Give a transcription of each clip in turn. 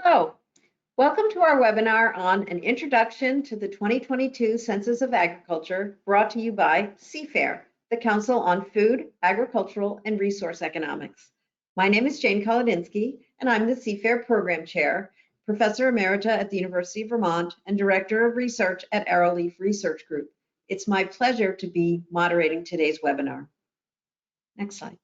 Hello, welcome to our webinar on an introduction to the 2022 Census of Agriculture, brought to you by CFAIR, the Council on Food, Agricultural, and Resource Economics. My name is Jane Kolodinsky, and I'm the CFAIR Program Chair, Professor Emerita at the University of Vermont, and Director of Research at Arrowleaf Research Group. It's my pleasure to be moderating today's webinar. Next slide.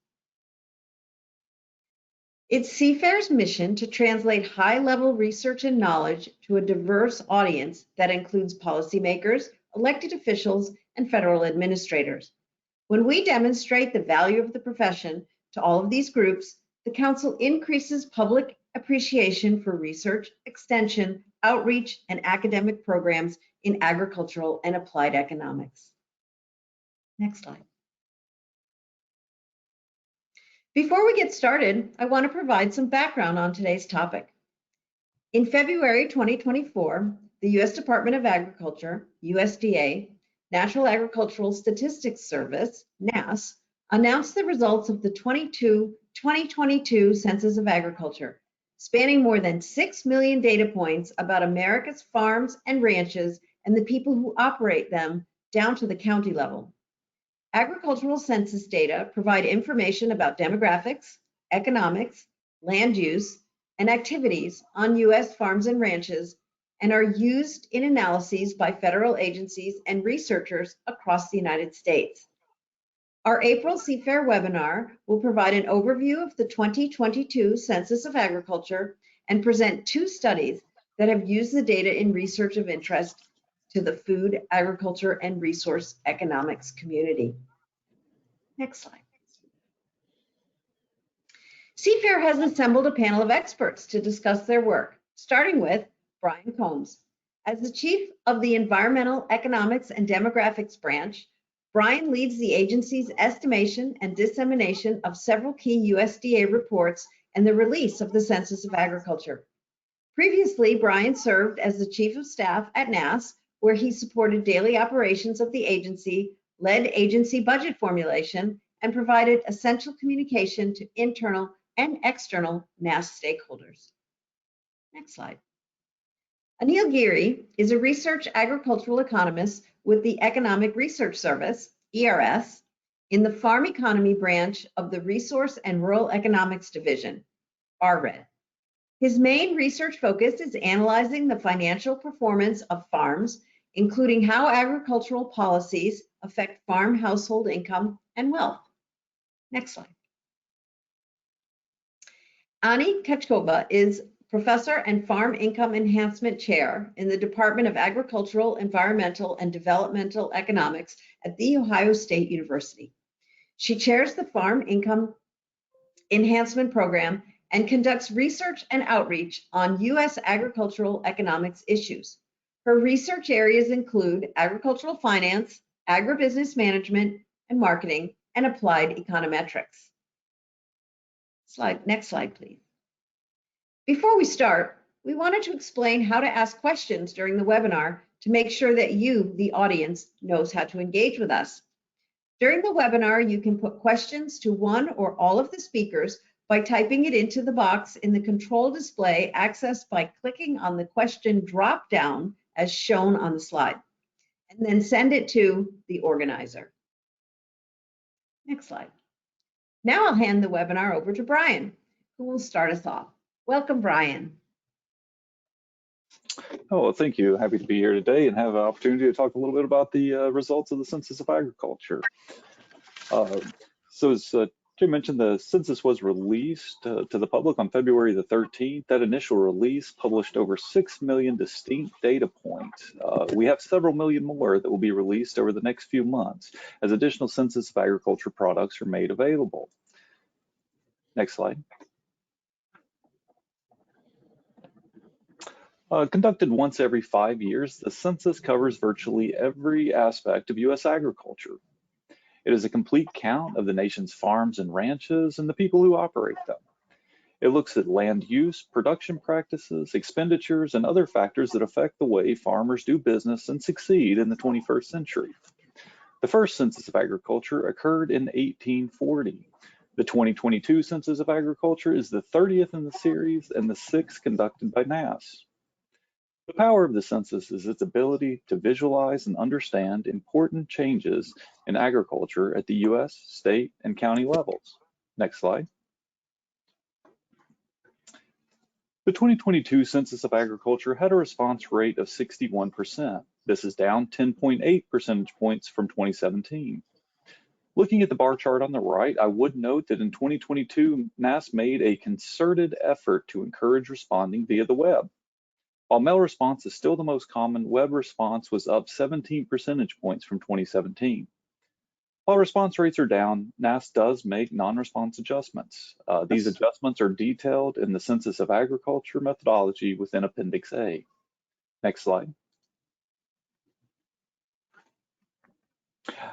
It's CFAIR's mission to translate high-level research and knowledge to a diverse audience that includes policymakers, elected officials, and federal administrators. When we demonstrate the value of the profession to all of these groups, the Council increases public appreciation for research, extension, outreach, and academic programs in agricultural and applied economics. Next slide. Before we get started, I want to provide some background on today's topic. In February 2024, the U.S. Department of Agriculture, USDA, National Agricultural Statistics Service, NASS, announced the results of the 2022 Census of Agriculture, spanning more than 6 million data points about America's farms and ranches and the people who operate them down to the county level. Agricultural census data provide information about demographics, economics, land use, and activities on U.S. farms and ranches, and are used in analyses by federal agencies and researchers across the United States. Our April CFAIR webinar will provide an overview of the 2022 Census of Agriculture and present two studies that have used the data in research of interest to the food, agriculture, and resource economics community. Next slide. CFAIR has assembled a panel of experts to discuss their work, starting with Brian Combs. As the Chief of the Environmental Economics and Demographics Branch, Brian leads the agency's estimation and dissemination of several key USDA reports and the release of the Census of Agriculture. Previously, Brian served as the Chief of Staff at NASS, where he supported daily operations of the agency, led agency budget formulation, and provided essential communication to internal and external NASS stakeholders. Next slide. Anil Giri is a research agricultural economist with the Economic Research Service, ERS, in the Farm Economy branch of the Resource and Rural Economics Division, RRED. His main research focus is analyzing the financial performance of farms, including how agricultural policies affect farm household income and wealth. Next slide. Ani Kachkova is Professor and Farm Income Enhancement Chair in the Department of Agricultural, Environmental, and Developmental Economics at The Ohio State University. She chairs the Farm Income Enhancement Program and conducts research and outreach on U.S. agricultural economics issues. Her research areas include agricultural finance, agribusiness management and marketing, and applied econometrics. Next slide, please. Before we start, we wanted to explain how to ask questions during the webinar to make sure that you, the audience, knows how to engage with us. During the webinar, you can put questions to one or all of the speakers by typing it into the box in the control display accessed by clicking on the question drop-down as shown on the slide, and then send it to the organizer. Next slide. Now I'll hand the webinar over to Brian, who will start us off. Welcome, Brian. Oh, well, thank you. Happy to be here today and have an opportunity to talk a little bit about the results of the Census of Agriculture. So as Jim mentioned, the census was released to the public on February the 13th. That initial release published over 6 million distinct data points. We have several million more that will be released over the next few months as additional Census of Agriculture products are made available. Next slide. Conducted once every 5 years, the census covers virtually every aspect of U.S. agriculture. It is a complete count of the nation's farms and ranches and the people who operate them. It looks at land use, production practices, expenditures, and other factors that affect the way farmers do business and succeed in the 21st century. The first Census of Agriculture occurred in 1840. The 2022 Census of Agriculture is the 30th in the series and the 6th conducted by NASS. The power of the census is its ability to visualize and understand important changes in agriculture at the U.S., state, and county levels. Next slide. The 2022 Census of Agriculture had a response rate of 61%. This is down 10.8 percentage points from 2017. Looking at the bar chart on the right, I would note that in 2022, NASS made a concerted effort to encourage responding via the web. While mail response is still the most common, web response was up 17 percentage points from 2017. While response rates are down, NASS does make non-response adjustments. These adjustments are detailed in the Census of Agriculture methodology within Appendix A. Next slide.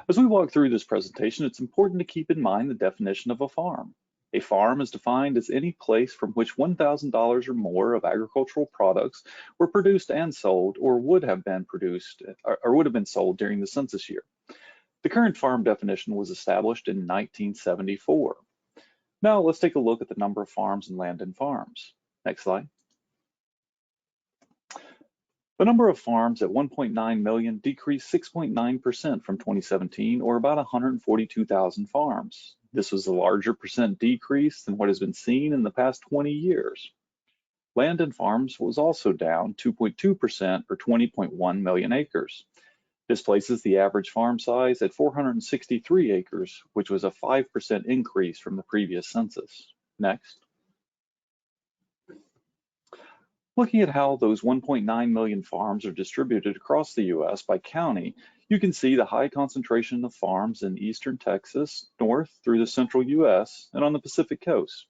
As we walk through this presentation, it's important to keep in mind the definition of a farm. A farm is defined as any place from which $1,000 or more of agricultural products were produced and sold, or would have been sold during the census year. The current farm definition was established in 1974. Now let's take a look at the number of farms and land and farms. Next slide. The number of farms at 1.9 million decreased 6.9% from 2017, or about 142,000 farms. This was a larger percent decrease than what has been seen in the past 20 years. Land and farms was also down 2.2%, or 20.1 million acres. This places the average farm size at 463 acres, which was a 5% increase from the previous census. Next. Looking at how those 1.9 million farms are distributed across the U.S. by county, you can see the high concentration of farms in eastern Texas, north through the central U.S., and on the Pacific coast.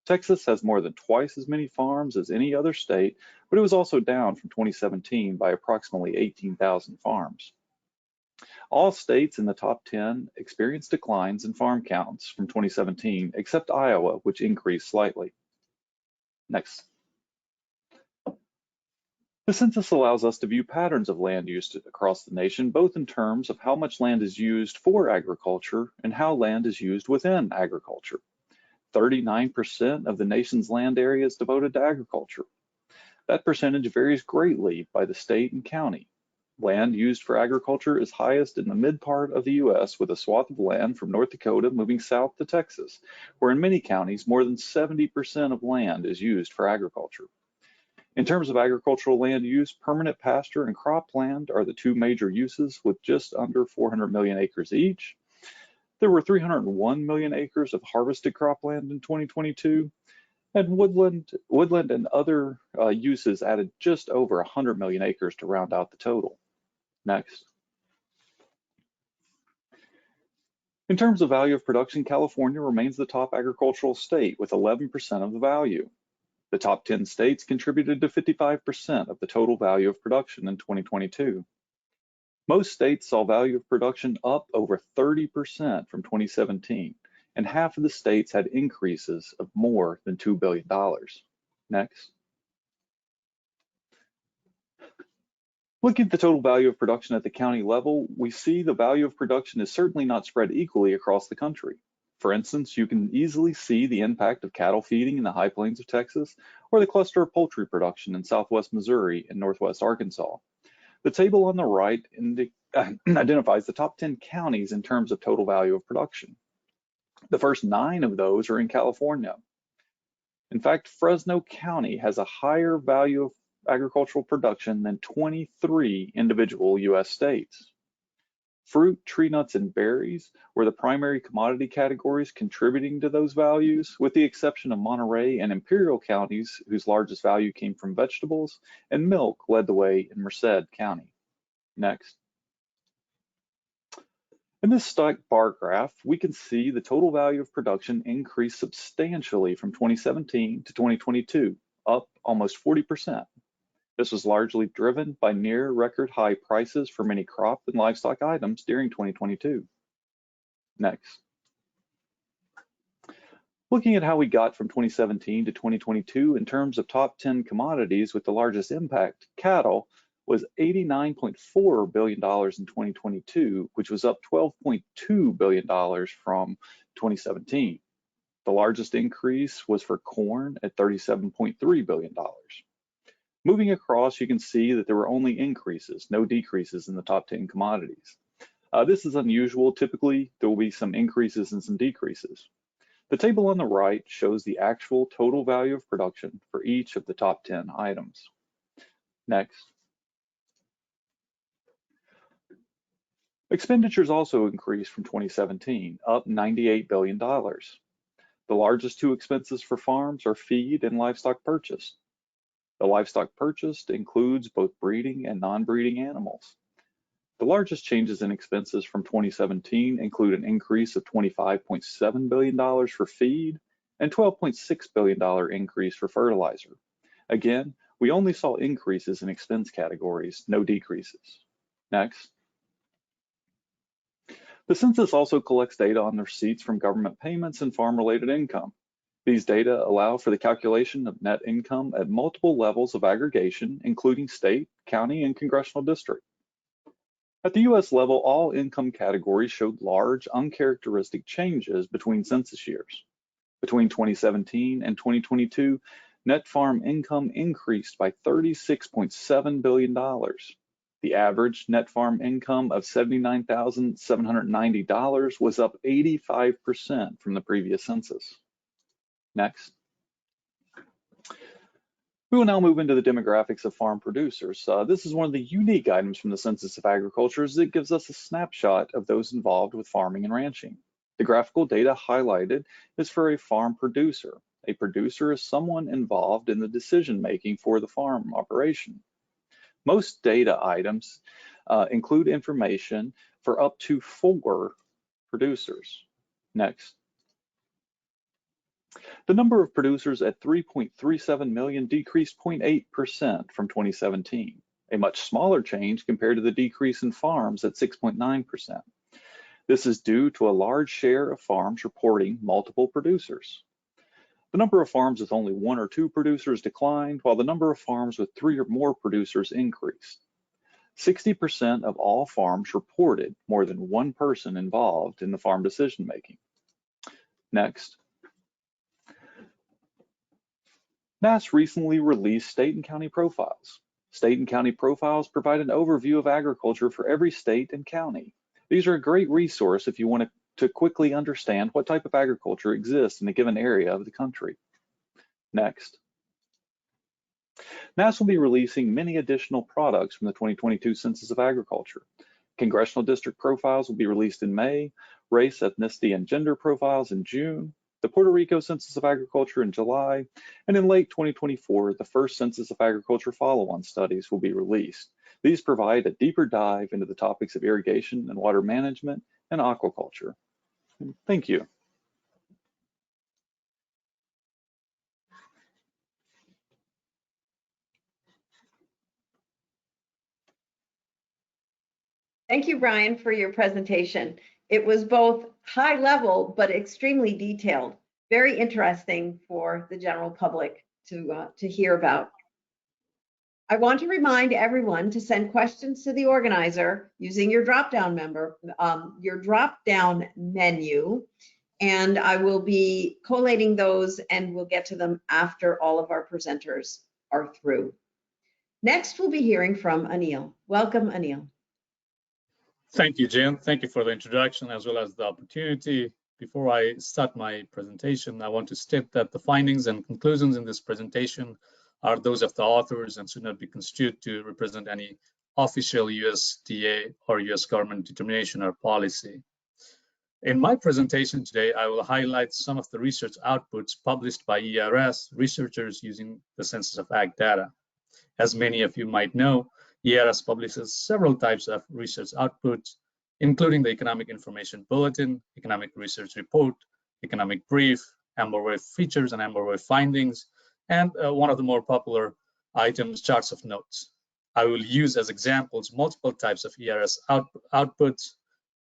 Texas has more than twice as many farms as any other state, but it was also down from 2017 by approximately 18,000 farms. All states in the top 10 experienced declines in farm counts from 2017, except Iowa, which increased slightly. Next. The census allows us to view patterns of land use across the nation, both in terms of how much land is used for agriculture and how land is used within agriculture. 39% of the nation's land area is devoted to agriculture. That percentage varies greatly by the state and county. Land used for agriculture is highest in the mid part of the U.S., with a swath of land from North Dakota moving south to Texas, where in many counties, more than 70% of land is used for agriculture. In terms of agricultural land use, permanent pasture and cropland are the two major uses, with just under 400 million acres each. There were 301 million acres of harvested cropland in 2022, and woodland and other uses added just over 100 million acres to round out the total. Next. In terms of value of production, California remains the top agricultural state with 11% of the value. The top 10 states contributed to 55% of the total value of production in 2022. Most states saw value of production up over 30% from 2017, and half of the states had increases of more than $2 billion. Next. Looking at the total value of production at the county level, we see the value of production is certainly not spread equally across the country. For instance, you can easily see the impact of cattle feeding in the high plains of Texas, or the cluster of poultry production in southwest Missouri and northwest Arkansas. The table on the right identifies the top 10 counties in terms of total value of production. The first 9 of those are in California. In fact, Fresno County has a higher value of agricultural production than 23 individual U.S. states. Fruit, tree nuts, and berries were the primary commodity categories contributing to those values, with the exception of Monterey and Imperial counties, whose largest value came from vegetables, and milk led the way in Merced County. Next. In this stacked bar graph, we can see the total value of production increased substantially from 2017 to 2022, up almost 40%. This was largely driven by near record high prices for many crop and livestock items during 2022. Next. Looking at how we got from 2017 to 2022 in terms of top 10 commodities with the largest impact, cattle was $89.4 billion in 2022, which was up $12.2 billion from 2017. The largest increase was for corn at $37.3 billion. Moving across, you can see that there were only increases, no decreases in the top 10 commodities. This is unusual. Typically, there will be some increases and some decreases. The table on the right shows the actual total value of production for each of the top 10 items. Next. Expenditures also increased from 2017, up $98 billion. The largest two expenses for farms are feed and livestock purchased. The livestock purchased includes both breeding and non-breeding animals. The largest changes in expenses from 2017 include an increase of $25.7 billion for feed and $12.6 billion increase for fertilizer. Again, we only saw increases in expense categories, no decreases. Next. The census also collects data on the receipts from government payments and farm-related income. These data allow for the calculation of net income at multiple levels of aggregation, including state, county, and congressional district. At the U.S. level, all income categories showed large, uncharacteristic changes between census years. Between 2017 and 2022, net farm income increased by $36.7 billion. The average net farm income of $79,790 was up 85% from the previous census. Next. We will now move into the demographics of farm producers. This is one of the unique items from the Census of Agriculture, as it gives us a snapshot of those involved with farming and ranching. The graphical data highlighted is for a farm producer. A producer is someone involved in the decision-making for the farm operation. Most data items include information for up to 4 producers. Next. The number of producers at 3.37 million decreased 0.8% from 2017, a much smaller change compared to the decrease in farms at 6.9%. This is due to a large share of farms reporting multiple producers. The number of farms with only 1 or 2 producers declined, while the number of farms with 3 or more producers increased. 60% of all farms reported more than 1 person involved in the farm decision-making. Next. NASS recently released state and county profiles. State and county profiles provide an overview of agriculture for every state and county. These are a great resource if you want to quickly understand what type of agriculture exists in a given area of the country. Next. NASS will be releasing many additional products from the 2022 Census of Agriculture. Congressional district profiles will be released in May, race, ethnicity, and gender profiles in June, the Puerto Rico Census of Agriculture in July, and in late 2024, the first Census of Agriculture follow-on studies will be released. These provide a deeper dive into the topics of irrigation and water management and aquaculture. Thank you. Thank you, Brian, for your presentation. It was both high level, but extremely detailed. Very interesting for the general public to hear about. I want to remind everyone to send questions to the organizer using your drop-down menu, and I will be collating those and we'll get to them after all of our presenters are through. Next, we'll be hearing from Anil. Welcome, Anil. Thank you, Jen. Thank you for the introduction as well as the opportunity. Before I start my presentation, I want to state that the findings and conclusions in this presentation are those of the authors and should not be construed to represent any official USDA or US government determination or policy. In my presentation today, I will highlight some of the research outputs published by ERS researchers using the Census of Ag data. As many of you might know, ERS publishes several types of research outputs, including the Economic Information Bulletin, Economic Research Report, Economic Brief, AmberWave Features and AmberWave Findings, and one of the more popular items, Charts of Notes. I will use as examples multiple types of ERS outputs.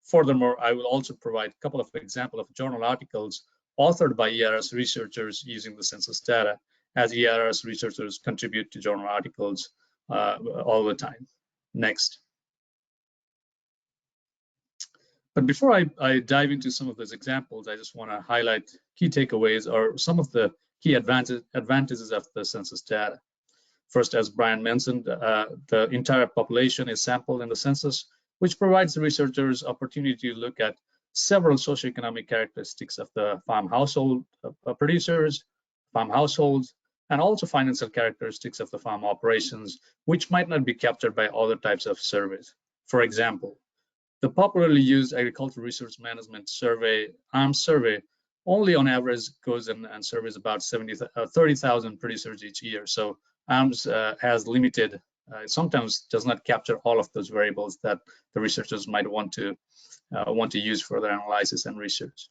Furthermore, I will also provide a couple of examples of journal articles authored by ERS researchers using the census data, as ERS researchers contribute to journal articles all the time. Next. But before I dive into some of those examples, I just want to highlight key takeaways or some of the key advantages of the census data. First, as Brian mentioned, the entire population is sampled in the census, which provides the researchers opportunity to look at several socioeconomic characteristics of the farm household producers, farm households, and also financial characteristics of the farm operations, which might not be captured by other types of surveys. For example, the popularly used agricultural resource management survey, ARMS survey, only on average goes and surveys about 30,000 producers each year. So ARMS has limited, sometimes does not capture all of those variables that the researchers might want to use for their analysis and research.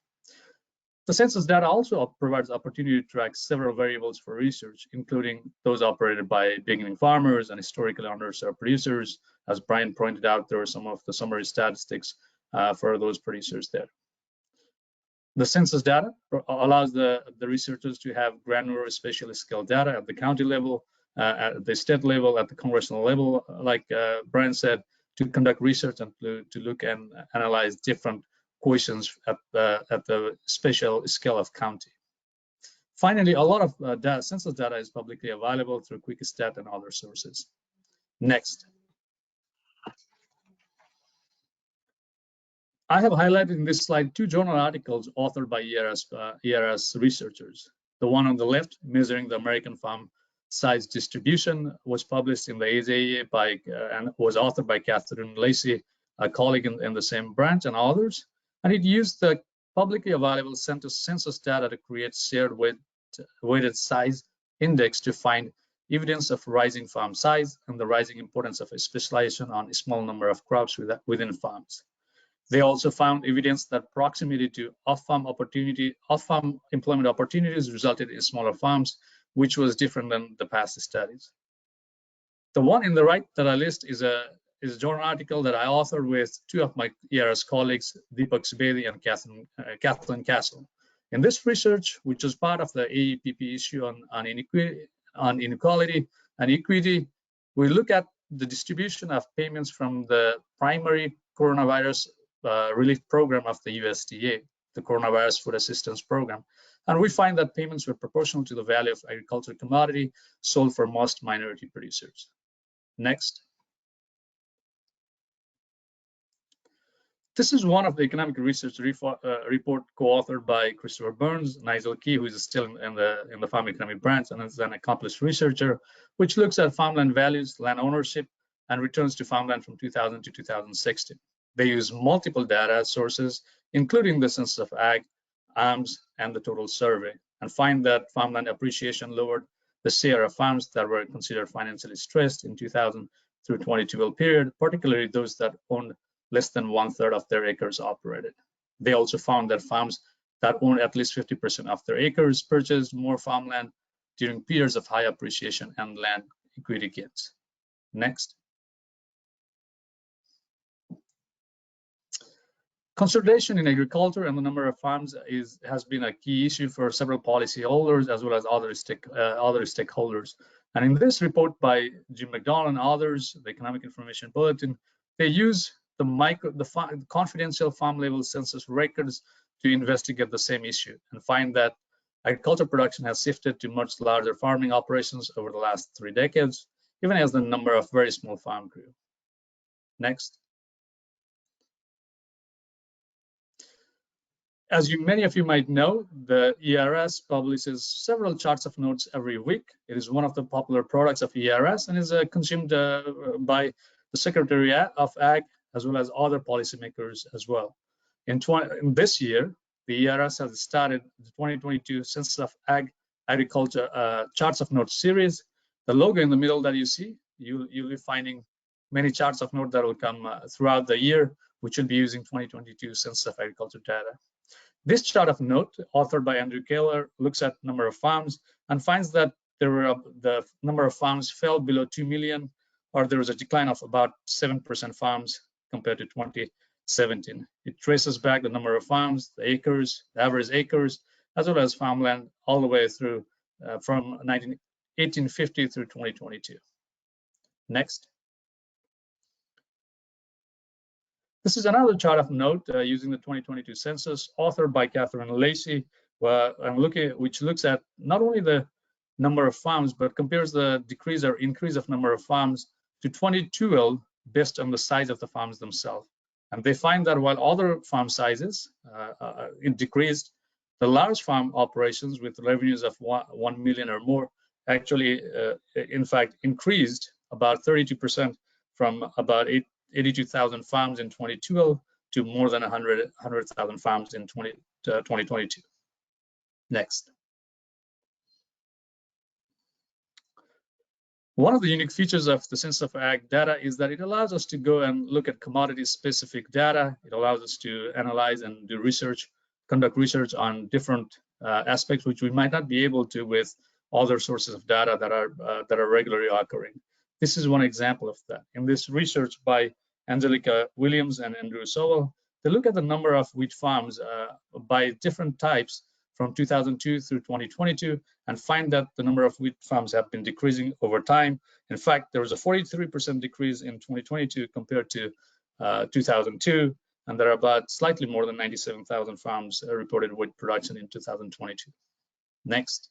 The census data also provides opportunity to track several variables for research, including those operated by beginning farmers and historically underserved producers. As Brian pointed out, there are some of the summary statistics for those producers there. The census data allows the researchers to have granular spatially scaled data at the county level, at the state level, at the congressional level, like Brian said, to conduct research and to look and analyze different questions at the spatial scale of county. Finally, a lot of census data is publicly available through QuickStat and other sources. Next. I have highlighted in this slide 2 journal articles authored by ERS researchers. The one on the left, Measuring the American Farm Size Distribution, was published in the AJEA and was authored by Catherine Lacey, a colleague in the same branch, and others. And it used the publicly available census data to create shared weighted size index to find evidence of rising farm size and the rising importance of a specialization on a small number of crops within farms. They also found evidence that proximity to off-farm employment opportunities resulted in smaller farms, which was different than the past studies. The one in the right that I list is a journal article that I authored with 2 of my ERS colleagues, Deepak Subedi and Kathleen Castle. In this research, which was part of the AEPP issue on inequality and equity, we look at the distribution of payments from the primary coronavirus relief program of the USDA, the Coronavirus Food Assistance Program. And we find that payments were proportional to the value of agricultural commodity sold for most minority producers. Next. This is one of the economic research report co-authored by Christopher Burns, Nigel Key, who is still in the farm economic branch and is an accomplished researcher, which looks at farmland values, land ownership, and returns to farmland from 2000 to 2016. They use multiple data sources, including the Census of Ag, ARMS, and the total survey, and find that farmland appreciation lowered the share of farms that were considered financially stressed in 2000 through 2012 period, particularly those that owned less than 1/3 of their acres operated. They also found that farms that owned at least 50% of their acres purchased more farmland during periods of high appreciation and land equity gains. Next. Consolidation in agriculture and the number of farms has been a key issue for several policyholders as well as other stakeholders. And in this report by Jim McDonald and others, the Economic Information Bulletin, they use the confidential farm level census records to investigate the same issue and find that agricultural production has shifted to much larger farming operations over the last 3 decades, even as the number of very small farms grew. Next. As many of you might know, the ERS publishes several charts of notes every week. It is one of the popular products of ERS and is consumed by the Secretary of Ag as well as other policymakers as well. In this year, the ERS has started the 2022 Census of Agriculture Charts of Notes series. The logo in the middle that you see, you'll be finding many charts of note that will come throughout the year, which will be using 2022 Census of Agriculture data. This chart of note, authored by Andrew Kaler, looks at number of farms and finds that the number of farms fell below 2 million, or there was a decline of about 7% farms compared to 2017. It traces back the number of farms, the acres, the average acres, as well as farmland all the way through from 1850 through 2022. Next. This is another chart of note using the 2022 census authored by Catherine Lacey, which looks at not only the number of farms, but compares the decrease or increase of number of farms to 2012 based on the size of the farms themselves. And they find that while other farm sizes decreased, the large farm operations with revenues of 1 million or more actually, in fact, increased about 32% from about 82,000 farms in 2012 to more than 100,000 farms in 2022. Next. One of the unique features of the Census of Ag data is that it allows us to go and look at commodity-specific data. It allows us to analyze and do research, conduct research on different aspects which we might not be able to with other sources of data that are regularly occurring. This is one example of that. In this research by Angelica Williams and Andrew Sowell, they look at the number of wheat farms by different types from 2002 through 2022 and find that the number of wheat farms have been decreasing over time. In fact, there was a 43% decrease in 2022 compared to 2002, and there are about slightly more than 97,000 farms reported wheat production in 2022. Next.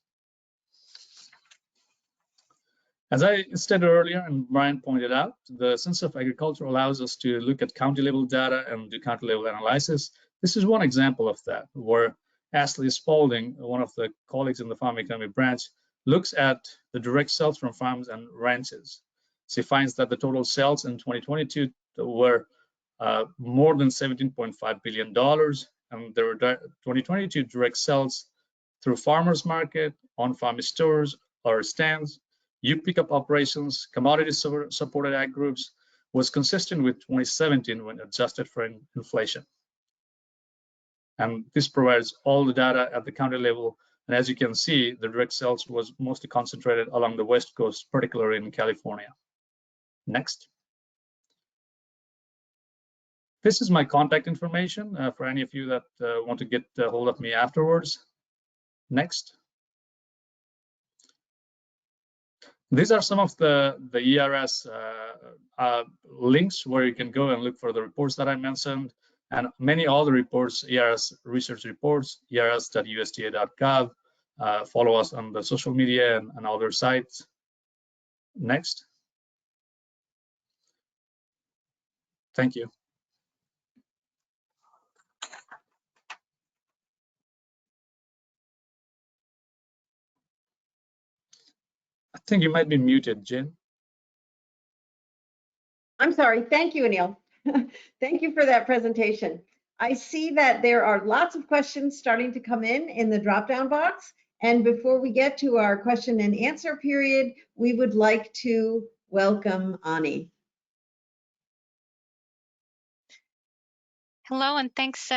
As I stated earlier, and Brian pointed out, the Census of Agriculture allows us to look at county level data and do county level analysis. This is one example of that, where Ashley Spalding, one of the colleagues in the farm economy branch, looks at the direct sales from farms and ranches. She finds that the total sales in 2022 were more than $17.5 billion, and there were 2022 direct sales through farmers market, on-farm stores or stands, pickup operations, commodity supported ag groups was consistent with 2017 when adjusted for inflation. And this provides all the data at the county level. And as you can see, the direct sales was mostly concentrated along the West Coast, particularly in California. Next. This is my contact information for any of you that want to get a hold of me afterwards. Next. These are some of the ERS links where you can go and look for the reports that I mentioned, and many other reports, ERS research reports, ers.usda.gov. Follow us on the social media and other sites. Next. Thank you. I think you might be muted, Jen. I'm sorry. Thank you, Anil. Thank you for that presentation. I see that there are lots of questions starting to come in the drop-down box. And before we get to our question and answer period, we would like to welcome Ani. Hello, and thanks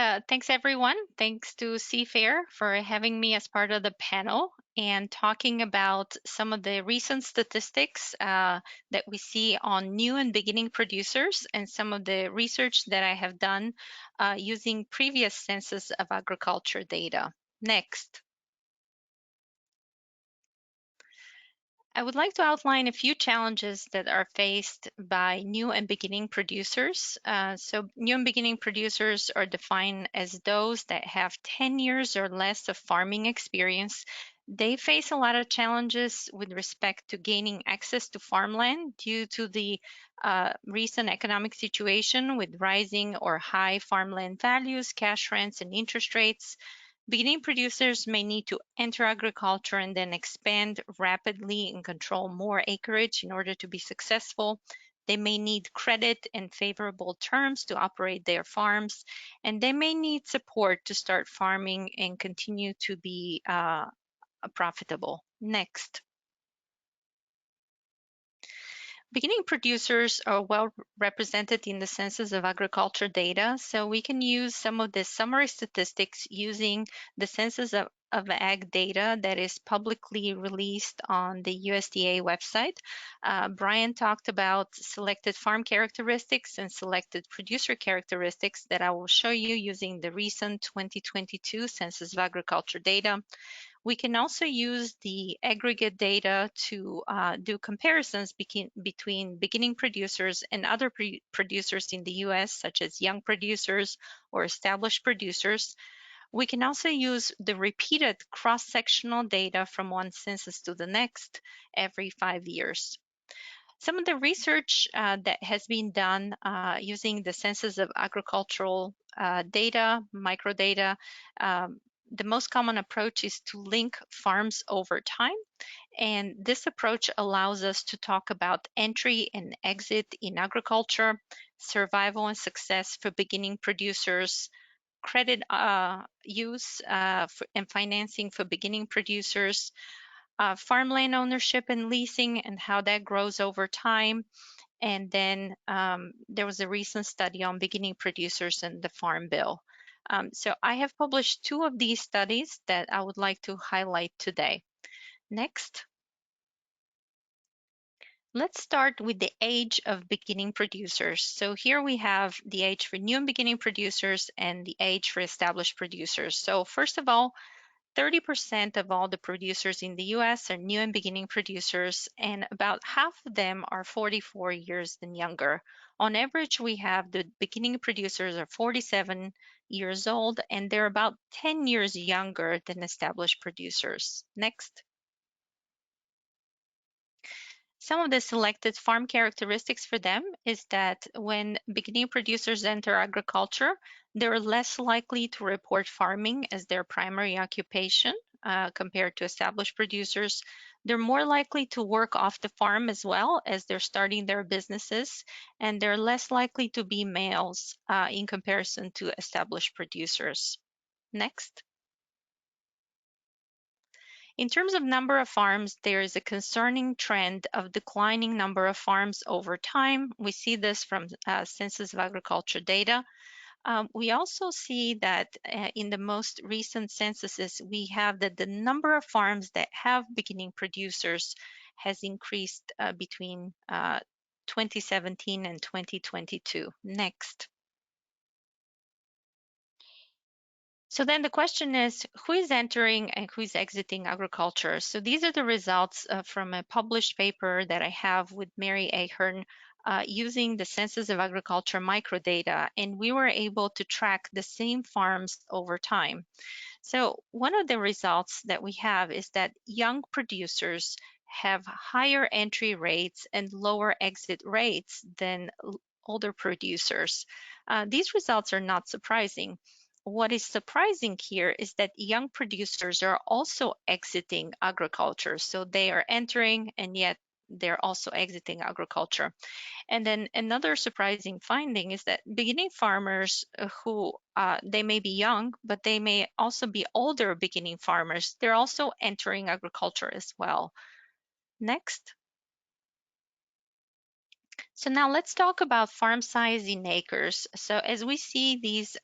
everyone. Thanks to CFAIR for having me as part of the panel and talking about some of the recent statistics that we see on new and beginning producers and some of the research that I have done using previous Census of Agriculture data. Next. I would like to outline a few challenges that are faced by new and beginning producers. So new and beginning producers are defined as those that have 10 years or less of farming experience. They face a lot of challenges with respect to gaining access to farmland due to the recent economic situation with rising or high farmland values, cash rents, and interest rates. Beginning producers may need to enter agriculture and then expand rapidly and control more acreage in order to be successful. They may need credit and favorable terms to operate their farms, and they may need support to start farming and continue to be profitable. Next. Beginning producers are well represented in the Census of Agriculture data, so we can use some of the summary statistics using the Census of Ag data that is publicly released on the USDA website. Brian talked about selected farm characteristics and selected producer characteristics that I will show you using the recent 2022 Census of Agriculture data. We can also use the aggregate data to do comparisons between beginning producers and other producers in the US, such as young producers or established producers. We can also use the repeated cross-sectional data from one census to the next every 5 years. Some of the research that has been done using the Census of Agricultural data, microdata, the most common approach is to link farms over time. And this approach allows us to talk about entry and exit in agriculture, survival and success for beginning producers, credit use and financing for beginning producers, farmland ownership and leasing and how that grows over time. And then there was a recent study on beginning producers and the Farm Bill. So I have published 2 of these studies that I would like to highlight today. Next. Let's start with the age of beginning producers. So here we have the age for new and beginning producers and the age for established producers. So first of all, 30% of all the producers in the US are new and beginning producers, and about half of them are 44 years and younger. On average, we have the beginning producers are 47 years old, and they're about 10 years younger than established producers. Next. Some of the selected farm characteristics for them is that when beginning producers enter agriculture, they're less likely to report farming as their primary occupation compared to established producers. They're more likely to work off the farm as well as they're starting their businesses, and they're less likely to be males in comparison to established producers. Next. In terms of number of farms, there is a concerning trend of declining number of farms over time. We see this from Census of Agriculture data. We also see that in the most recent censuses, we have that the number of farms that have beginning producers has increased between 2017 and 2022. Next. So then the question is, who is entering and who is exiting agriculture? So these are the results from a published paper that I have with Mary Ahern using the Census of Agriculture microdata, and we were able to track the same farms over time. So one of the results that we have is that young producers have higher entry rates and lower exit rates than older producers. These results are not surprising. What is surprising here is that young producers are also exiting agriculture. So they are entering and yet they're also exiting agriculture. And then another surprising finding is that beginning farmers who they may be young, but they may also be older beginning farmers, they're also entering agriculture as well. Next. So now let's talk about farm size in acres. So as we see these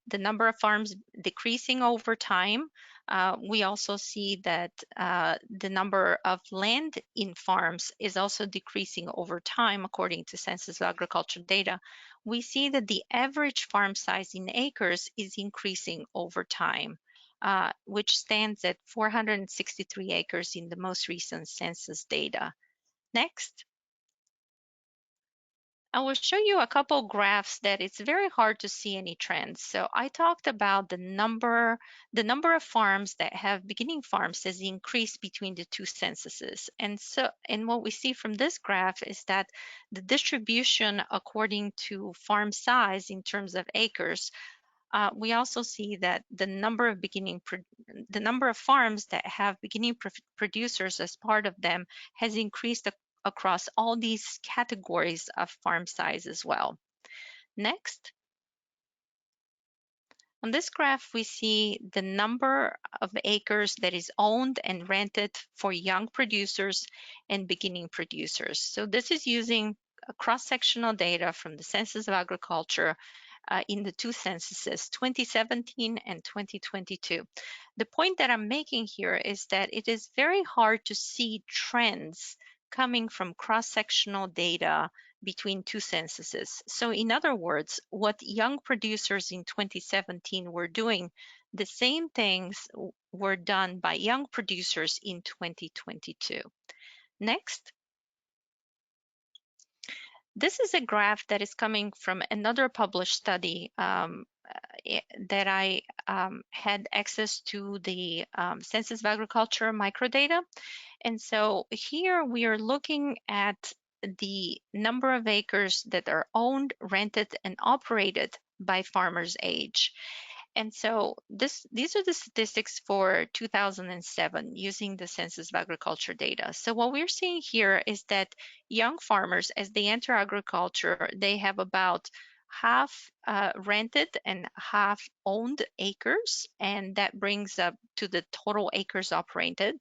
the number of farms decreasing over time. We also see that the number of land in farms is also decreasing over time, according to Census of Agriculture data. We see that the average farm size in acres is increasing over time, which stands at 463 acres in the most recent census data. Next. I will show you a couple graphs that it's very hard to see any trends. So I talked about the number of farms that have beginning farms has increased between the 2 censuses. And what we see from this graph is that the distribution according to farm size in terms of acres, we also see that the number of farms that have beginning producers as part of them has increased across all these categories of farm size as well. Next. On this graph, we see the number of acres that is owned and rented for young producers and beginning producers. So this is using cross-sectional data from the Census of Agriculture in the 2 censuses, 2017 and 2022. The point that I'm making here is that it is very hard to see trends coming from cross-sectional data between two censuses. So in other words, what young producers in 2017 were doing, the same things were done by young producers in 2022. Next. This is a graph that is coming from another published study that I had access to the Census of Agriculture microdata. And so here we are looking at the number of acres that are owned, rented, and operated by farmers' age. And so these are the statistics for 2007 using the Census of Agriculture data. So what we're seeing here is that young farmers, as they enter agriculture, they have about half rented and half owned acres, and that brings up to the total acres operated.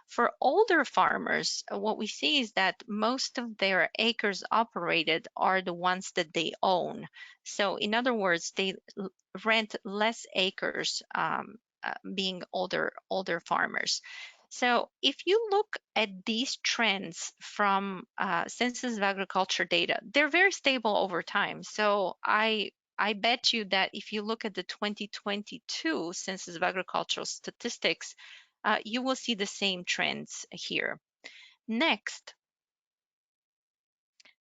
For older farmers, what we see is that most of their acres operated are the ones that they own. So in other words, they rent less acres, being older farmers. So if you look at these trends from Census of Agriculture data, they're very stable over time. So I bet you that if you look at the 2022 Census of Agricultural statistics, you will see the same trends here. Next.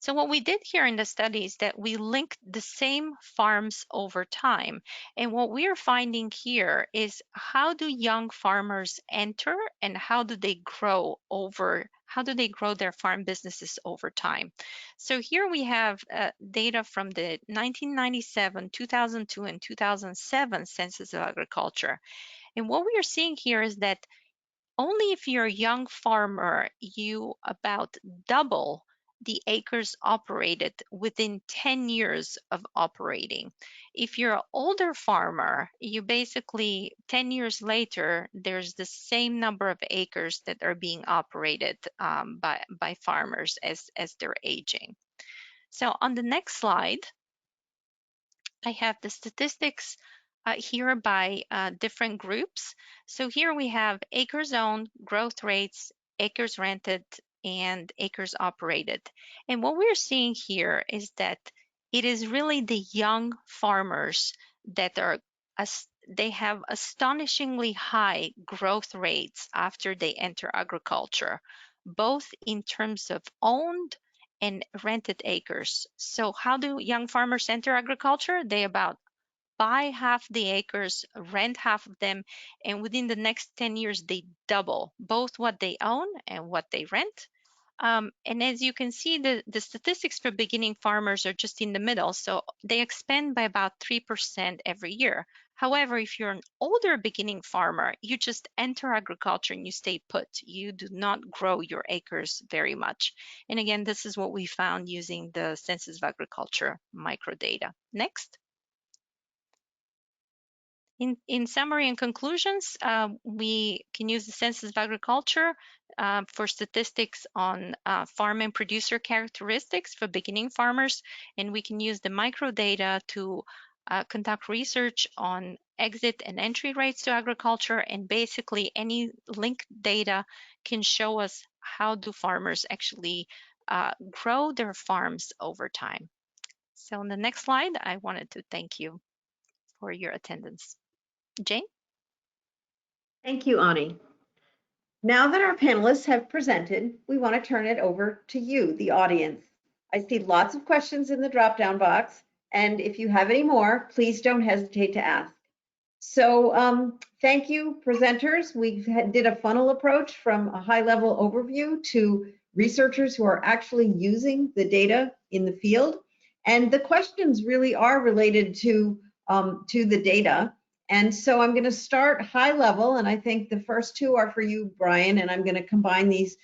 So what we did here in the study is that we linked the same farms over time. And what we are finding here is how do young farmers enter and how do they grow their farm businesses over time. So here we have data from the 1997, 2002, and 2007 Census of Agriculture. And what we are seeing here is that only if you're a young farmer, you about double the acres operated within 10 years of operating. If you're an older farmer, you basically 10 years later, there's the same number of acres that are being operated by farmers as they're aging. So on the next slide, I have the statistics here by different groups. So here we have acres owned, growth rates, acres rented, and acres operated. And what we're seeing here is that it is really the young farmers that they have astonishingly high growth rates after they enter agriculture, both in terms of owned and rented acres. So how do young farmers enter agriculture? They about buy half the acres, rent half of them, and within the next 10 years, they double both what they own and what they rent. And as you can see, the statistics for beginning farmers are just in the middle. So they expand by about 3% every year. However, if you're an older beginning farmer, you just enter agriculture and you stay put. You do not grow your acres very much. And again, this is what we found using the Census of Agriculture microdata. Next. In summary and conclusions, we can use the Census of Agriculture for statistics on farm and producer characteristics for beginning farmers, and we can use the microdata to conduct research on exit and entry rates to agriculture, and basically any linked data can show us how do farmers actually grow their farms over time. So on the next slide, I wanted to thank you for your attendance. Jane? Thank you, Ani. Now that our panelists have presented, we want to turn it over to you, the audience. I see lots of questions in the drop-down box, and if you have any more, please don't hesitate to ask. So thank you, presenters. We did a funnel approach from a high-level overview to researchers who are actually using the data in the field. And the questions really are related to the data. And so I'm going to start high level, and I think the first two are for you, Brian, and I'm going to combine these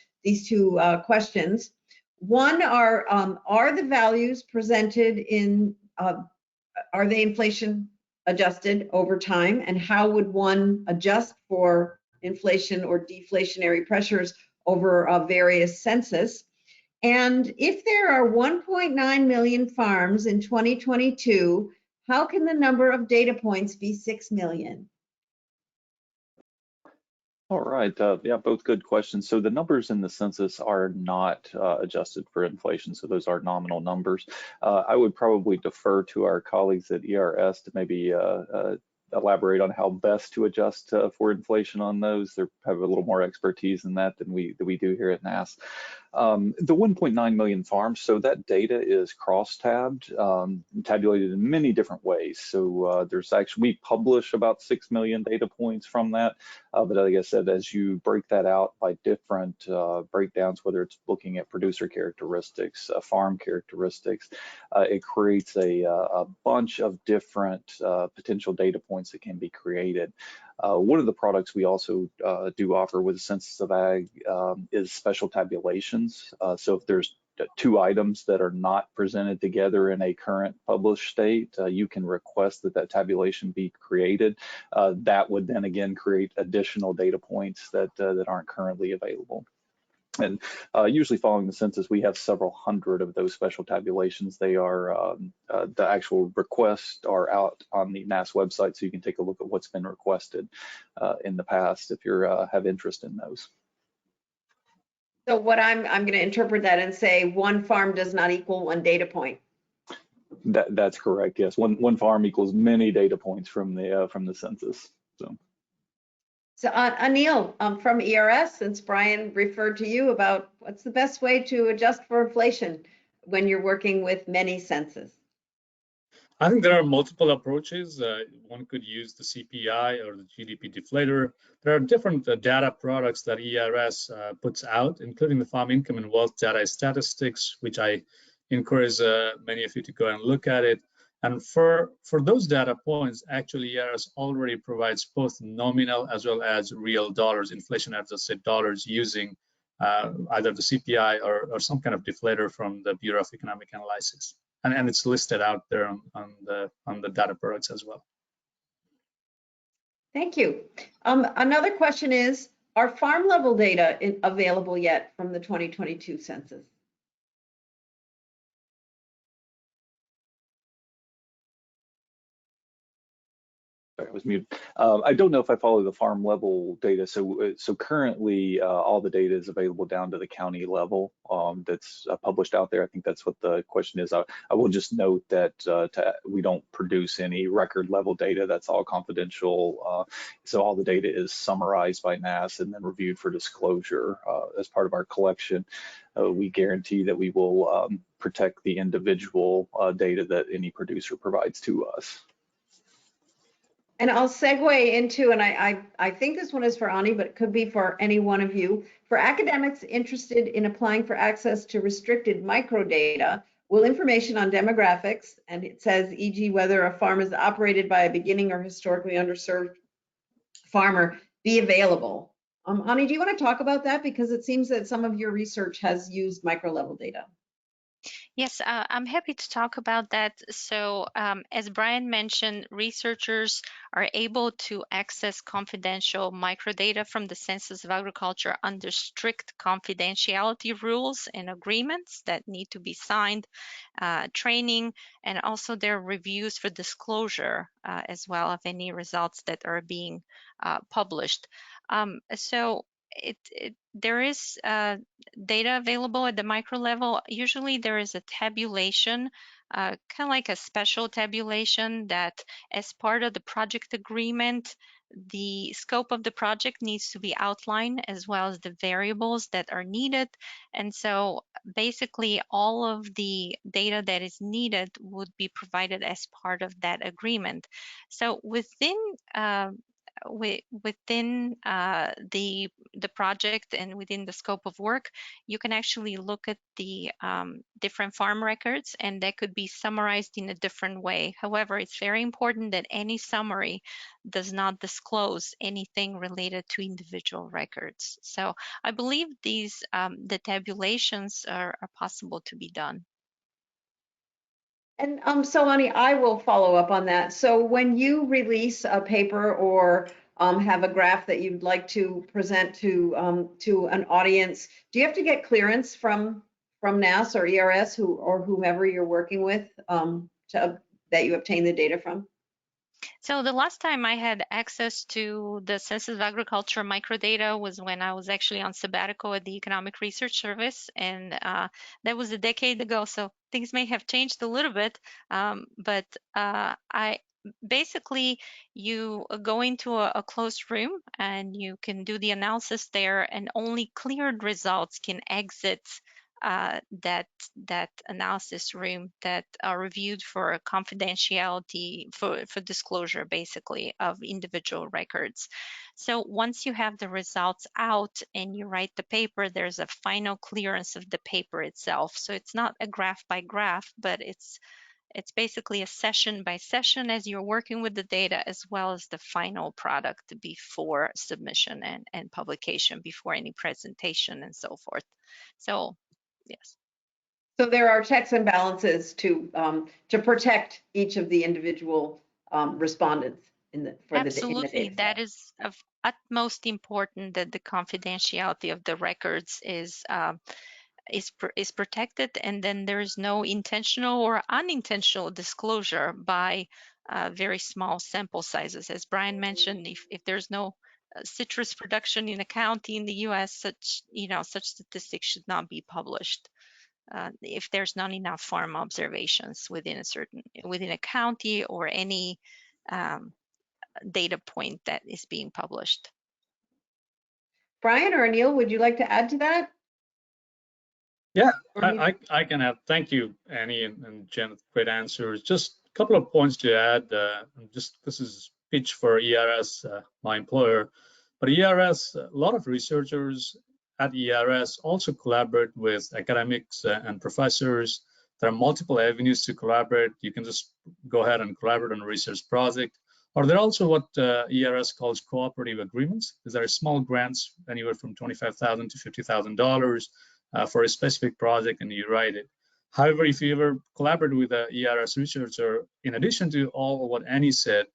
two questions. One are the values presented in, are they inflation adjusted over time, and how would one adjust for inflation or deflationary pressures over various census? And if there are 1.9 million farms in 2022, how can the number of data points be 6 million? All right. Yeah, both good questions. So the numbers in the census are not adjusted for inflation, so those are nominal numbers. I would probably defer to our colleagues at ERS to maybe elaborate on how best to adjust for inflation on those. They have a little more expertise in that than we do here at NAS. The 1.9 million farms, so that data is cross-tabbed, tabulated in many different ways. So there's actually, we publish about 6 million data points from that. But like I said, as you break that out by different breakdowns, whether it's looking at producer characteristics, farm characteristics, it creates a bunch of different potential data points that can be created. One of the products we also do offer with the Census of Ag is special tabulations. So if there's two items that are not presented together in a current published state, you can request that that tabulation be created. That would then again create additional data points that aren't currently available. And usually following the census, we have several hundred of those special tabulations. They are, the actual requests are out on the NAS website, so you can take a look at what's been requested in the past if you have interest in those. So what I'm going to interpret that and say one farm does not equal one data point. That's correct. Yes, one farm equals many data points from the census. So Anil, from ERS, since Brian referred to you about what's the best way to adjust for inflation when you're working with many census? I think there are multiple approaches. One could use the CPI or the GDP deflator. There are different data products that ERS puts out, including the Farm Income and Wealth Data Statistics, which I encourage many of you to go and look at it. And for those data points, actually ERS already provides both nominal as well as real dollars, inflation-adjusted dollars, using either the CPI or some kind of deflator from the Bureau of Economic Analysis. And it's listed out there on the data products as well. Thank you. Another question is, are farm level data available yet from the 2022 census? Sorry, I was muted. I don't know if I follow the farm level data. So currently, all the data is available down to the county level. That's published out there. I think that's what the question is. I will just note that we don't produce any record level data. That's all confidential. So all the data is summarized by NAS and then reviewed for disclosure as part of our collection. We guarantee that we will protect the individual data that any producer provides to us. And I'll segue into, and I think this one is for Ani, but it could be for any one of you. For academics interested in applying for access to restricted microdata, will information on demographics, and it says, e.g. whether a farm is operated by a beginning or historically underserved farmer, be available? Ani, do you want to talk about that? Because it seems that some of your research has used micro level data. Yes, I'm happy to talk about that. So as Brian mentioned, researchers are able to access confidential microdata from the Census of Agriculture under strict confidentiality rules and agreements that need to be signed, training, and also their reviews for disclosure as well of any results that are being published. There is data available at the micro level. Usually there is a tabulation, kind of like a special tabulation that as part of the project agreement, the scope of the project needs to be outlined as well as the variables that are needed. And so basically all of the data that is needed would be provided as part of that agreement. So within the project and within the scope of work, you can actually look at the different farm records, and that could be summarized in a different way. However, it's very important that any summary does not disclose anything related to individual records. So I believe these the tabulations are possible to be done. And so Ani, I will follow up on that. So when you release a paper or have a graph that you'd like to present to an audience, do you have to get clearance from NAS or ERS or whomever you're working with that you obtain the data from? So the last time I had access to the Census of Agriculture microdata was when I was actually on sabbatical at the Economic Research Service, and that was a decade ago. So things may have changed a little bit, but I basically you go into a closed room and you can do the analysis there, and only cleared results can exit that analysis room that are reviewed for confidentiality, for disclosure, basically, of individual records. So once you have the results out and you write the paper, there's a final clearance of the paper itself. So it's not a graph by graph, but it's basically a session by session as you're working with the data, as well as the final product before submission and publication, before any presentation and so forth. So yes. So there are checks and balances to protect each of the individual respondents in the Absolutely, data that set. is of utmost important, that the confidentiality of the records is protected, and then there is no intentional or unintentional disclosure by very small sample sizes. As Brian mentioned, if there's no citrus production in a county in the U.S., such statistics should not be published. If there's not enough farm observations within a county or any data point that is being published. Brian or Anil, would you like to add to that? Yeah, Or I can have. Thank you, Annie and Jen, great answers. Just a couple of points to add. This is pitch for ERS, my employer. But ERS, a lot of researchers at ERS also collaborate with academics and professors. There are multiple avenues to collaborate. You can just go ahead and collaborate on a research project. Or there are also what ERS calls cooperative agreements. These are small grants, anywhere from $25,000 to $50,000 for a specific project, and you write it. However, if you ever collaborate with an ERS researcher, in addition to all what Annie said,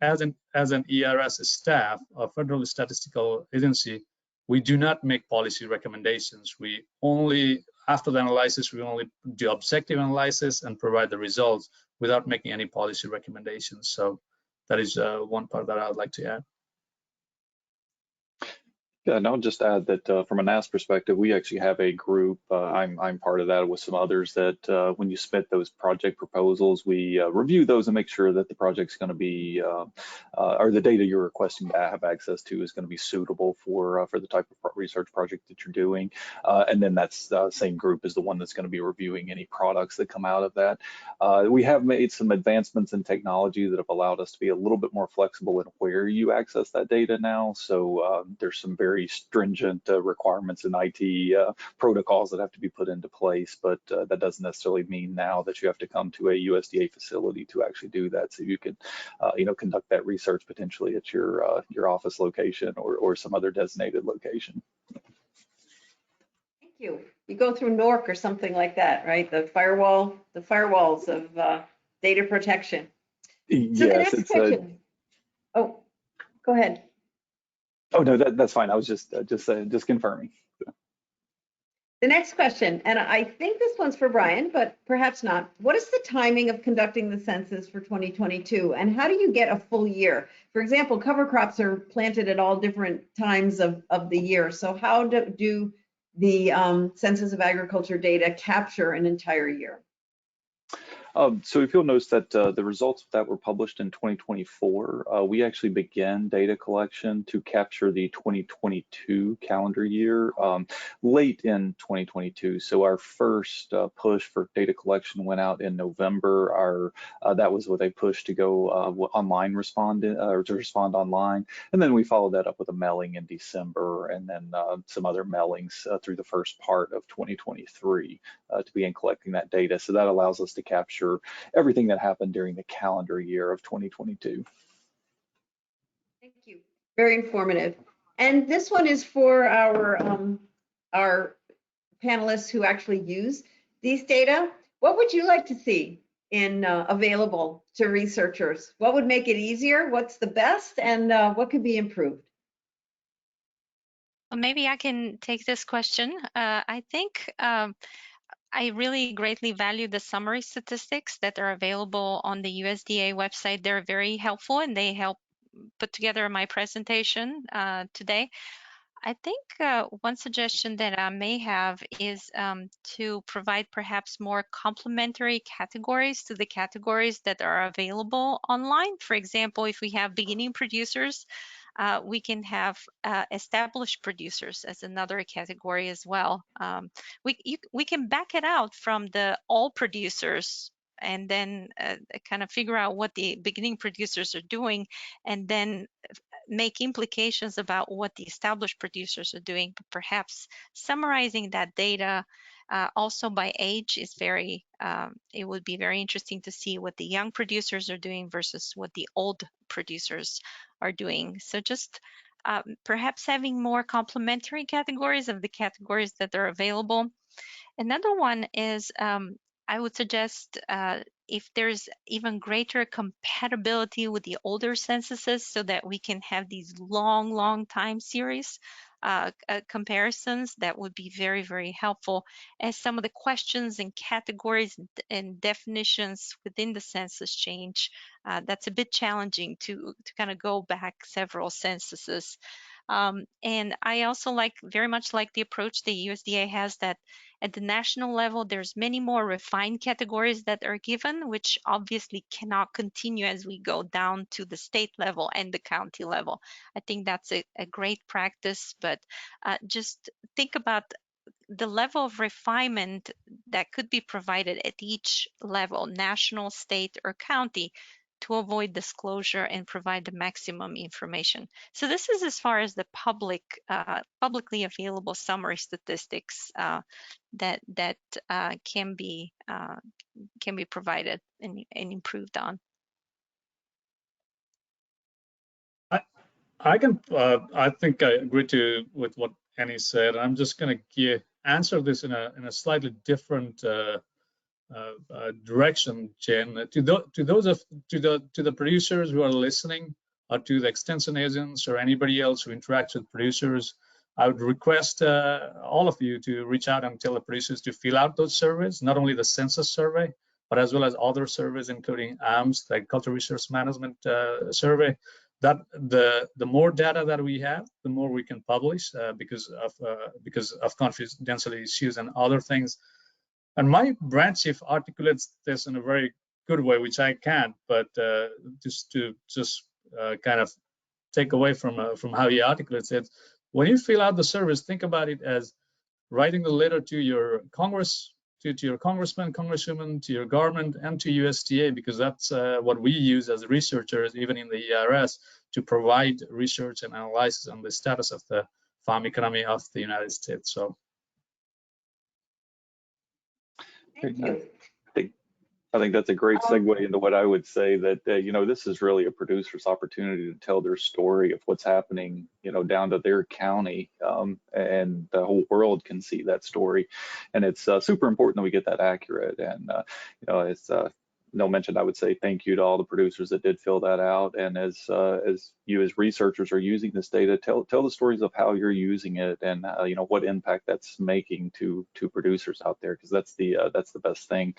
as an ERS staff, a federal statistical agency, we do not make policy recommendations. We only, after the analysis, we only do objective analysis and provide the results without making any policy recommendations. So that is one part that I would like to add. Yeah, and I'll just add that from a NAS perspective, we actually have a group. I'm part of that with some others that when you submit those project proposals, we review those and make sure that the project's going to be, or the data you're requesting to have access to is going to be suitable for the type of research project that you're doing. And then that's the same group is the one that's going to be reviewing any products that come out of that. We have made some advancements in technology that have allowed us to be a little bit more flexible in where you access that data now. So there's some very stringent requirements in IT protocols that have to be put into place, but that doesn't necessarily mean now that you have to come to a USDA facility to actually do that. So you could, conduct that research potentially at your office location or some other designated location. Thank you. You go through NORC or something like that, right? The firewalls of data protection. So Yes, the next question. Oh, go ahead. Oh no, that's fine. I was just confirming. The next question, and I think this one's for Brian, but perhaps not. What is the timing of conducting the census for 2022, and how do you get a full year? For example, cover crops are planted at all different times of the year. So how do the Census of Agriculture data capture an entire year? So if you'll notice that the results that were published in 2024, we actually began data collection to capture the 2022 calendar year late in 2022. So our first push for data collection went out in November. That was with a push to go online or to respond online. And then we followed that up with a mailing in December, and then some other mailings through the first part of 2023 to begin collecting that data. So that allows us to capture everything that happened during the calendar year of 2022. Thank you. Very informative. And this one is for our panelists who actually use these data. What would you like to see in available to researchers? What would make it easier? What's the best? And what could be improved? Well, maybe I can take this question. I think I really greatly value the summary statistics that are available on the USDA website. They're very helpful and they help put together my presentation today. I think one suggestion that I may have is to provide perhaps more complementary categories to the categories that are available online. For example, if we have beginning producers, we can have established producers as another category as well. We can back it out from the all producers and then kind of figure out what the beginning producers are doing and then make implications about what the established producers are doing, but perhaps summarizing that data also by age is it would be very interesting to see what the young producers are doing versus what the old producers are doing. So just perhaps having more complementary categories of the categories that are available. Another one is I would suggest if there's even greater compatibility with the older censuses so that we can have these long time series comparisons, that would be very helpful, as some of the questions and categories and definitions within the census change. That's a bit challenging to kind of go back several censuses. And I also very much like the approach the USDA has, that at the national level, there's many more refined categories that are given, which obviously cannot continue as we go down to the state level and the county level. I think that's a great practice, but just think about the level of refinement that could be provided at each level, national, state, or county, to avoid disclosure and provide the maximum information. So this is as far as the publicly available summary statistics that can be provided and improved on. I think I agree with what Annie said. I'm just going to answer this in a slightly different direction, Jen. To the producers who are listening, or to the extension agents or anybody else who interacts with producers, I would request all of you to reach out and tell the producers to fill out those surveys, not only the census survey, but as well as other surveys, including AMS, the Agricultural Resource Management survey. That the more data that we have, the more we can publish because of confidentiality issues and other things. And my branch chief articulates this in a very good way, which I can't, but just to kind of take away from how he articulates it. When you fill out the surveys, think about it as writing a letter to your Congress, to your congressman, congresswoman, to your government, and to USDA, because that's what we use as researchers, even in the ERS, to provide research and analysis on the status of the farm economy of the United States. So. Thank you. I think that's a great segue into what I would say, that this is really a producer's opportunity to tell their story of what's happening, down to their county, and the whole world can see that story. And it's super important that we get that accurate. And it's no mention, I would say thank you to all the producers that did fill that out. And as you as researchers are using this data, tell the stories of how you're using it, and what impact that's making to producers out there, because that's the best thing.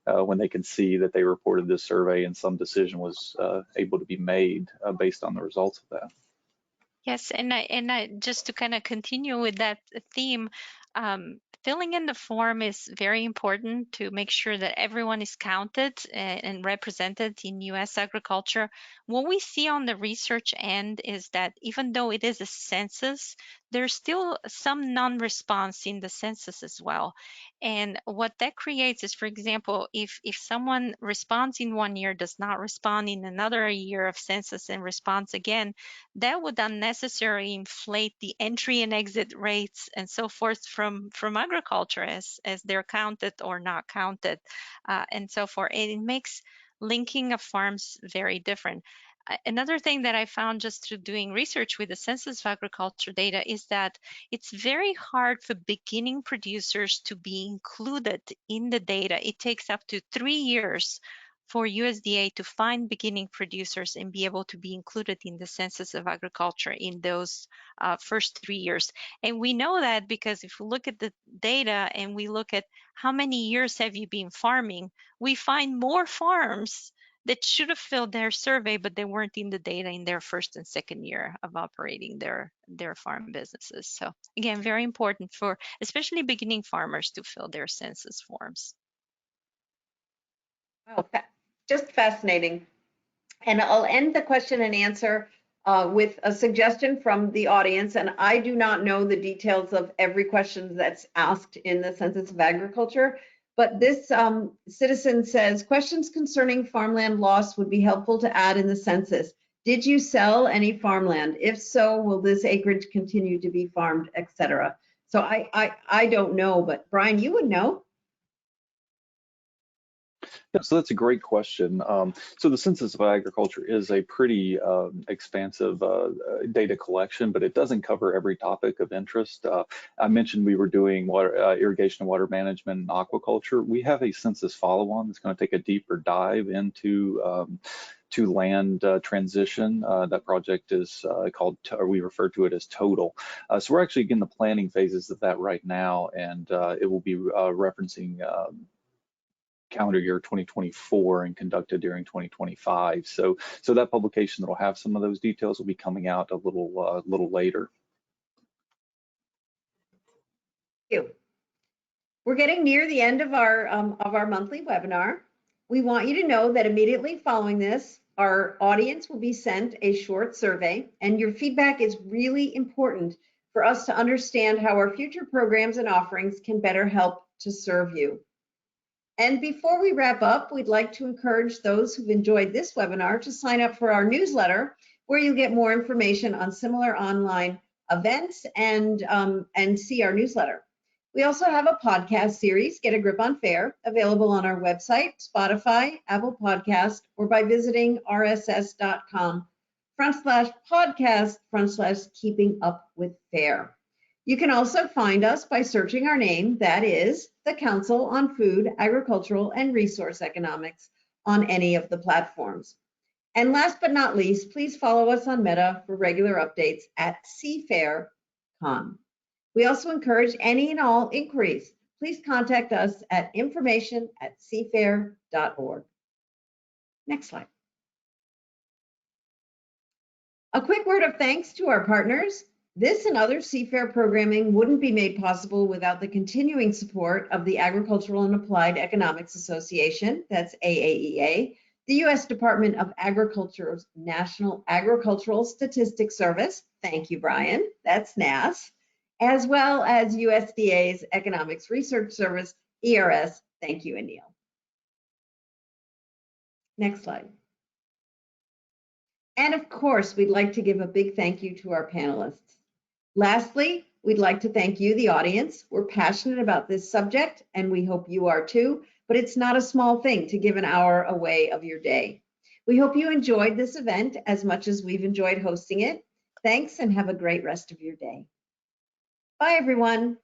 When they can see that they reported this survey and some decision was able to be made based on the results of that. Yes, and I just to kind of continue with that theme, filling in the form is very important to make sure that everyone is counted and represented in U.S. agriculture. What we see on the research end is that even though it is a census, there's still some non-response in the census as well. And what that creates is, for example, if someone responds in 1 year, does not respond in another year of census and responds again, that would unnecessarily inflate the entry and exit rates and so forth from agriculture as they're counted or not counted, and so forth. And it makes linking of farms very different. Another thing that I found just through doing research with the Census of Agriculture data is that it's very hard for beginning producers to be included in the data. It takes up to 3 years for USDA to find beginning producers and be able to be included in the Census of Agriculture in those first 3 years. And we know that because if we look at the data and we look at how many years have you been farming, we find more farms that should have filled their survey, but they weren't in the data in their first and second year of operating their farm businesses. So again, very important for especially beginning farmers to fill their census forms. Wow, just fascinating. And I'll end the question and answer with a suggestion from the audience. And I do not know the details of every question that's asked in the Census of Agriculture, but this citizen says, questions concerning farmland loss would be helpful to add in the census. Did you sell any farmland? If so, will this acreage continue to be farmed, etc.? So I don't know, but Brian, you would know. Yeah, so that's a great question. So the Census of Agriculture is a pretty expansive data collection, but it doesn't cover every topic of interest. I mentioned we were doing water, irrigation and water management and aquaculture. We have a census follow-on that's going to take a deeper dive into to land transition. That project is called, or we refer to it as Total. So we're actually in the planning phases of that right now, and it will be referencing calendar year 2024 and conducted during 2025. So that publication that'll have some of those details will be coming out a little later. Thank you. We're getting near the end of our monthly webinar. We want you to know that immediately following this, our audience will be sent a short survey, and your feedback is really important for us to understand how our future programs and offerings can better help to serve you. And before we wrap up, we'd like to encourage those who've enjoyed this webinar to sign up for our newsletter, where you'll get more information on similar online events and see our newsletter. We also have a podcast series, Get a Grip on FAIR, available on our website, Spotify, Apple Podcast, or by visiting rss.com/podcast/keeping up with FAIR. You can also find us by searching our name, that is, the Council on Food, Agricultural, and Resource Economics, on any of the platforms. And last but not least, please follow us on Meta for regular updates at CFairCon. We also encourage any and all inquiries. Please contact us at information@cfair.org. Next slide. A quick word of thanks to our partners. This and other CFair programming wouldn't be made possible without the continuing support of the Agricultural and Applied Economics Association, that's AAEA, the U.S. Department of Agriculture's National Agricultural Statistics Service, thank you, Brian, that's NASS, as well as USDA's Economics Research Service, ERS, thank you, Anil. Next slide. And of course, we'd like to give a big thank you to our panelists. Lastly, we'd like to thank you, the audience. We're passionate about this subject, and we hope you are too, but it's not a small thing to give an hour away of your day. We hope you enjoyed this event as much as we've enjoyed hosting it. Thanks, and have a great rest of your day. Bye, everyone.